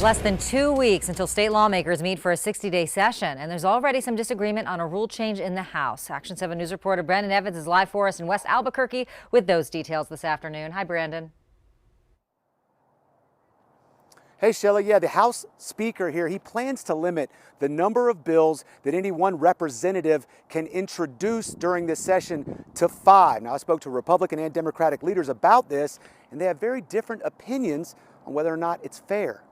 Less than 2 weeks until state lawmakers meet for a 60-day session, and there's already some disagreement on a rule change in the House. Action 7 News reporter Brandon Evans is live for us in West Albuquerque with those details this afternoon. Hi, Brandon. Hey, Shelley. Yeah, the House Speaker here, he plans to limit the number of bills that any one representative can introduce during this session to 5. Now, I spoke to Republican and Democratic leaders about this, and they have very different opinions on whether or not it's fair.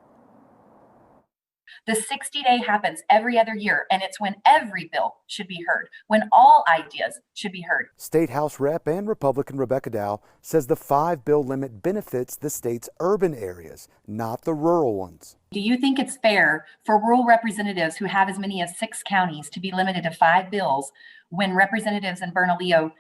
The 60-day happens every other year, and it's when every bill should be heard, when all ideas should be heard. State House Rep and Republican Rebecca Dow says the 5-bill limit benefits the state's urban areas, not the rural ones. Do you think it's fair for rural representatives who have as many as 6 counties to be limited to 5 bills when representatives in Bernalillo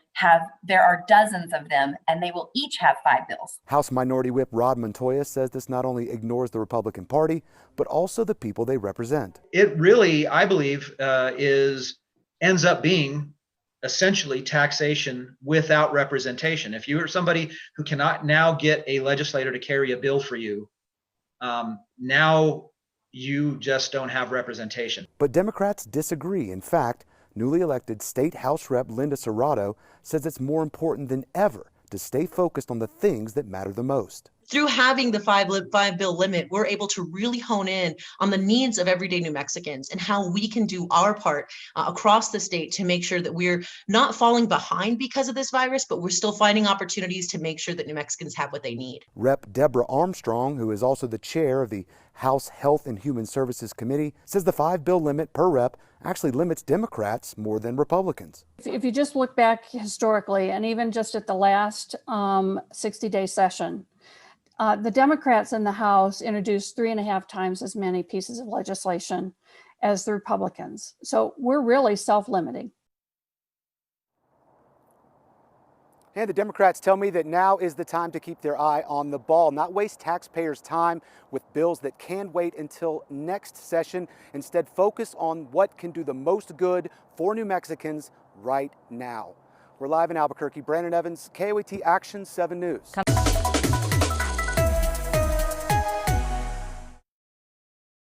there are dozens of them and they will each have 5 bills? House Minority Whip Rod Montoya says this not only ignores the Republican Party, but also the people they represent. It really, I believe, ends up being essentially taxation without representation. If you are somebody who cannot now get a legislator to carry a bill for you, now you just don't have representation. But Democrats disagree. In fact, newly elected State House Rep Linda Serrato says it's more important than ever to stay focused on the things that matter the most. Through having the 5-bill limit, we're able to really hone in on the needs of everyday New Mexicans and how we can do our part across the state to make sure that we're not falling behind because of this virus, but we're still finding opportunities to make sure that New Mexicans have what they need. Rep Deborah Armstrong, who is also the chair of the House Health and Human Services Committee, says the 5-bill limit per rep actually limits Democrats more than Republicans. If you just look back historically, and even just at the last 60-day session, the Democrats in the House introduced 3.5 times as many pieces of legislation as the Republicans. So we're really self-limiting. And the Democrats tell me that now is the time to keep their eye on the ball, not waste taxpayers' time with bills that can wait until next session. Instead, focus on what can do the most good for New Mexicans right now. We're live in Albuquerque. Brandon Evans, KOAT Action 7 News.